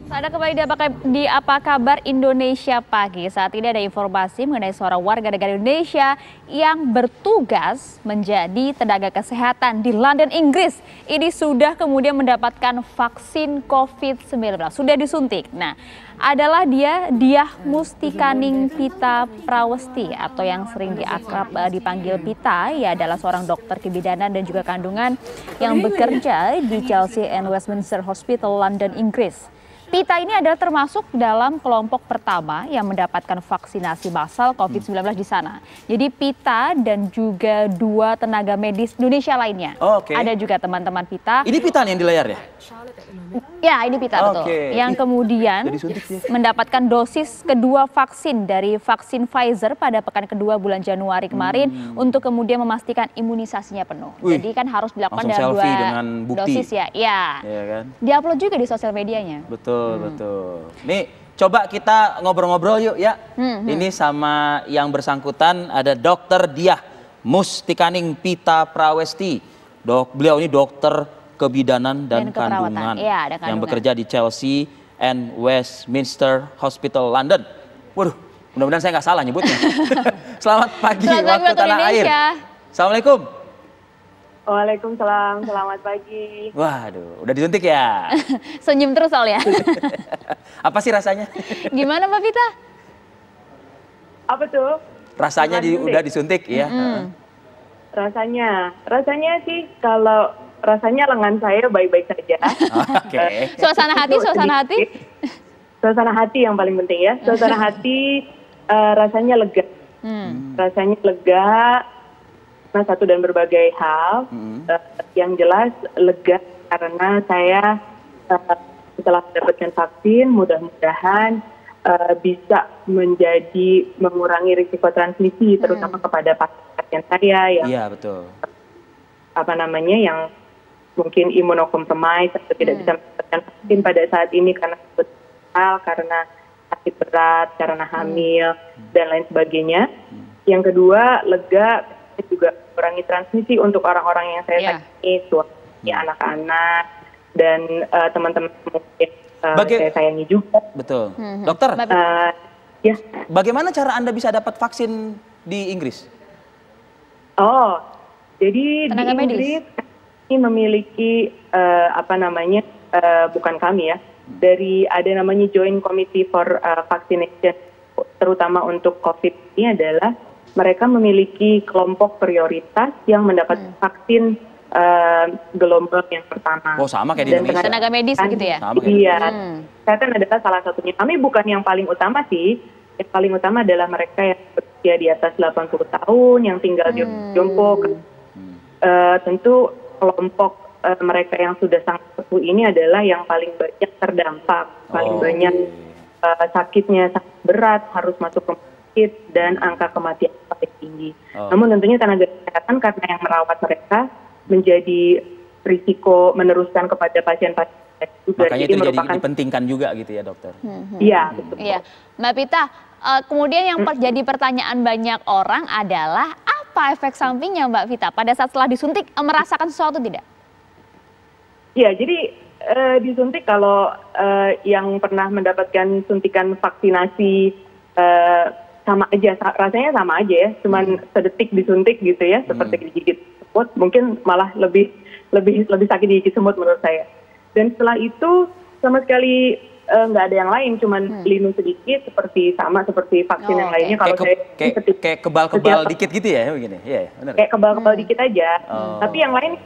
Ada kembali di apa kabar Indonesia pagi. Saat ini ada informasi mengenai seorang warga negara Indonesia yang bertugas menjadi tenaga kesehatan di London, Inggris. Ini sudah kemudian mendapatkan vaksin COVID-19, sudah disuntik. Nah, adalah Diah Mustikaning Pita Prawesti atau yang sering diakrab dipanggil Pita. Ia adalah seorang dokter kebidanan dan juga kandungan yang bekerja di Chelsea and Westminster Hospital, London, Inggris. Pita ini adalah termasuk dalam kelompok pertama yang mendapatkan vaksinasi massal COVID-19 di sana. Jadi Pita dan juga 2 tenaga medis Indonesia lainnya. Ada juga teman-teman Pita. Ini Pita yang di layar ya? Ya, ini Pita betul. Yang kemudian mendapatkan dosis kedua vaksin dari vaksin Pfizer pada pekan kedua bulan Januari kemarin untuk kemudian memastikan imunisasinya penuh. Jadi kan harus dilakukan dalam 2 dosis ya. Ya kan? Diupload juga di sosial medianya. Betul. Nih, coba kita ngobrol-ngobrol yuk ya. Ini sama yang bersangkutan ada Dr. Diah Mustikaning Pita Prawesti. Beliau ini dokter kebidanan dan kandungan yang bekerja di Chelsea and Westminster Hospital, London. Waduh, mudah-mudahan saya nggak salah nyebutnya. Selamat pagi waktu tanah air. Assalamualaikum. Waalaikumsalam, selamat pagi. Waduh, udah disuntik ya? Senyum terus soalnya. Apa sih rasanya? Gimana Mbak Pita? Apa tuh? Rasanya udah disuntik ya? Rasanya sih kalau rasanya lengan saya baik-baik saja. Suasana hati? Suasana hati yang paling penting ya. Suasana hati rasanya lega. Rasanya lega. Satu dan berbagai hal. Yang jelas lega karena saya setelah mendapatkan vaksin mudah-mudahan bisa mengurangi risiko transmisi terutama kepada pasien saya yang yang mungkin imunokompromis atau tidak bisa mendapatkan vaksin pada saat ini karena sakit berat, karena hamil dan lain sebagainya. Yang kedua, lega juga kurangi transmisi untuk orang-orang yang saya sayangi, suami, anak-anak dan teman-teman mungkin saya sayangi juga. Betul. Dokter, bagaimana cara Anda bisa dapat vaksin di Inggris? Jadi di Inggris ini memiliki bukan kami ya, ada namanya Joint Committee for Vaccination, terutama untuk COVID ini adalah mereka memiliki kelompok prioritas yang mendapat vaksin gelombang yang pertama. Sama kayak di Indonesia. Tenaga medis gitu ya? Iya. Kesehatan adalah salah satunya. Kami bukan yang paling utama sih. Yang paling utama adalah mereka yang berusia di atas 80 tahun, yang tinggal di jompo. Tentu kelompok mereka yang sudah sangat sepuh ini adalah yang paling banyak terdampak, paling banyak sakitnya sangat berat, harus masuk rumah sakit dan angka kematian paling tinggi. Namun tentunya tenaga kesehatan karena yang merawat mereka menjadi risiko meneruskan kepada pasien-pasien juga. Makanya itu dipentingkan juga gitu ya dokter? Iya, betul. Iya. Mbak Pita, kemudian yang jadi pertanyaan banyak orang adalah apa efek sampingnya Mbak Pita pada saat setelah disuntik, merasakan sesuatu tidak? Ya, jadi disuntik kalau yang pernah mendapatkan suntikan vaksinasi sama aja, rasanya sama aja ya, cuman sedetik disuntik gitu ya, seperti digigit semut, mungkin malah lebih sakit digigit semut menurut saya. Dan setelah itu sama sekali nggak ada yang lain, cuman linu sedikit seperti vaksin yang lainnya. Kalau kayak kebal-kebal dikit gitu ya, begini. Iya, benar. Kayak kebal-kebal dikit aja. Tapi yang lain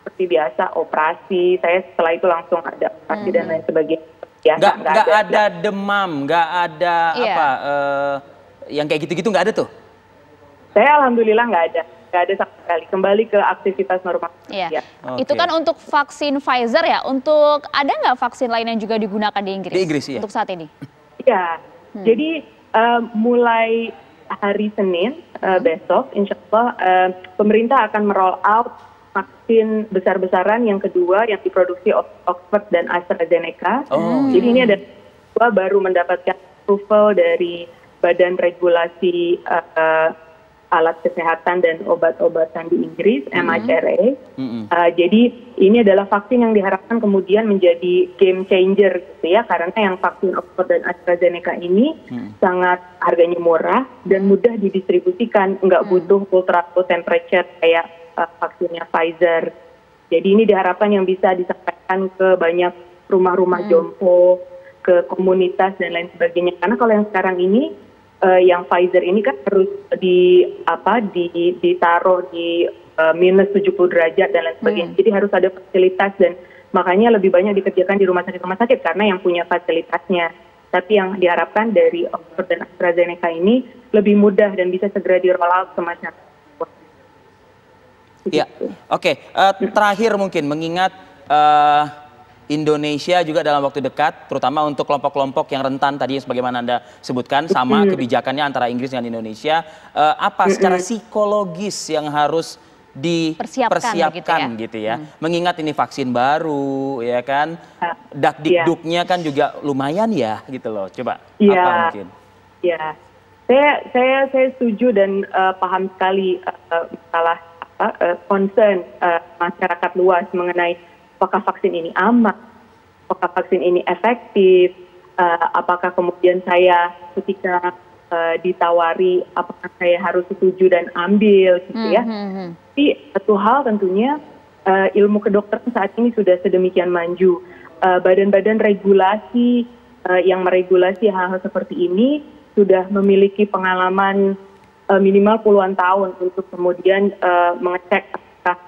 seperti biasa operasi. Saya setelah itu langsung ada operasi dan lain sebagainya. Nggak ada demam, nggak ada yang kayak gitu-gitu nggak ada tuh? Saya alhamdulillah nggak ada sama sekali. Kembali ke aktivitas normal. Iya. Itu kan untuk vaksin Pfizer ya. Untuk ada nggak vaksin lain yang juga digunakan di Inggris? Di Inggris ya. Untuk saat ini? Iya. Jadi mulai hari Senin besok, insya Allah pemerintah akan meroll out vaksin besar-besaran yang kedua yang diproduksi Oxford dan AstraZeneca. Jadi ini ada baru mendapatkan approval dari Badan Regulasi alat kesehatan dan obat-obatan di Inggris, MHRA. Jadi ini adalah vaksin yang diharapkan kemudian menjadi game changer gitu ya, karena yang vaksin Oxford dan AstraZeneca ini sangat harganya murah dan mudah didistribusikan, nggak butuh ultra low temperature kayak vaksinnya Pfizer. Jadi ini diharapkan yang bisa disampaikan ke banyak rumah-rumah jompo, ke komunitas dan lain sebagainya. Karena kalau yang sekarang ini yang Pfizer ini kan harus ditaruh di minus 70 derajat dan lain sebagainya. Jadi harus ada fasilitas dan makanya lebih banyak dikerjakan di rumah sakit karena yang punya fasilitasnya. Tapi yang diharapkan dari Oxford dan AstraZeneca ini lebih mudah dan bisa segera di-roll out ke masyarakat. Ya, oke. Terakhir mungkin mengingat Indonesia juga dalam waktu dekat, terutama untuk kelompok-kelompok yang rentan tadi sebagaimana Anda sebutkan, sama kebijakannya antara Inggris dengan Indonesia, apa secara psikologis yang harus dipersiapkan gitu ya. Mengingat ini vaksin baru ya kan, dak-dikduknya kan juga lumayan ya gitu loh. Coba apa mungkin? Ya, saya setuju dan paham sekali masalah concern masyarakat luas mengenai apakah vaksin ini aman, apakah vaksin ini efektif, apakah kemudian saya ketika ditawari apakah saya harus setuju dan ambil gitu ya. Tapi satu hal tentunya ilmu kedokteran saat ini sudah sedemikian maju. Badan-badan regulasi yang meregulasi hal-hal seperti ini sudah memiliki pengalaman minimal puluhan tahun untuk kemudian mengecek apakah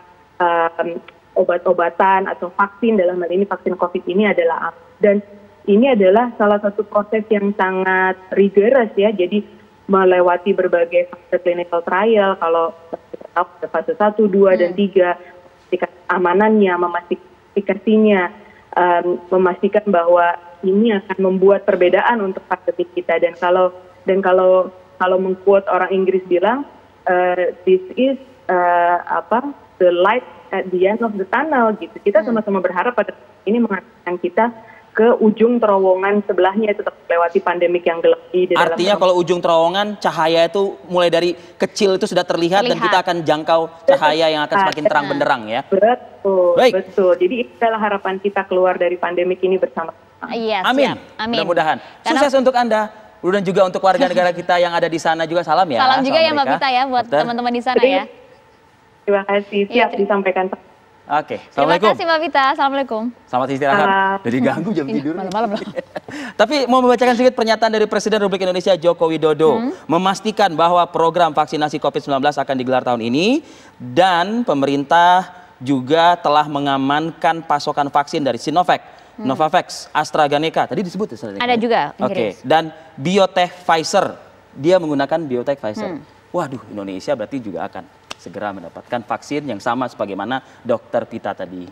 obat-obatan atau vaksin, dalam hal ini vaksin COVID ini adalah apa. Dan ini adalah salah satu proses yang sangat rigorous ya, jadi melewati berbagai fase clinical trial, kalau kita tahu ada fase 1, 2, dan 3, memastikan amanannya, memastikan efikasinya, memastikan bahwa ini akan membuat perbedaan untuk pandemi kita. Dan kalau mengquote orang Inggris bilang, this is the light at the end of the tunnel gitu. Kita sama-sama berharap pada ini mengantarkan kita ke ujung terowongan sebelahnya, tetap melewati pandemik yang gelap ini. Artinya kalau ujung terowongan cahaya itu mulai dari kecil itu sudah terlihat. Dan kita akan jangkau cahaya yang akan semakin terang benderang ya. Betul, betul. Jadi itu adalah harapan kita keluar dari pandemik ini bersama. Iya, amin. Amin. Mudah-mudahan. Sukses untuk Anda. Dan juga untuk warga negara kita yang ada di sana juga salam ya. Salam juga ya Mbak Pita ya buat teman-teman di sana ya. Terima kasih, siap disampaikan. Oke, assalamualaikum. Terima kasih Mbak Pita, assalamualaikum. Selamat istirahat. Jadi ganggu jam tidur. Malam-malam loh. Tapi mau membacakan sedikit pernyataan dari Presiden Republik Indonesia Joko Widodo memastikan bahwa program vaksinasi COVID-19 akan digelar tahun ini dan pemerintah juga telah mengamankan pasokan vaksin dari Sinovac, Novavax, AstraZeneca. Tadi disebut ya? Ada juga. Oke, dan Biotech Pfizer. Dia menggunakan Biotech Pfizer. Waduh, Indonesia berarti juga akan segera mendapatkan vaksin yang sama sebagaimana Dokter Pita tadi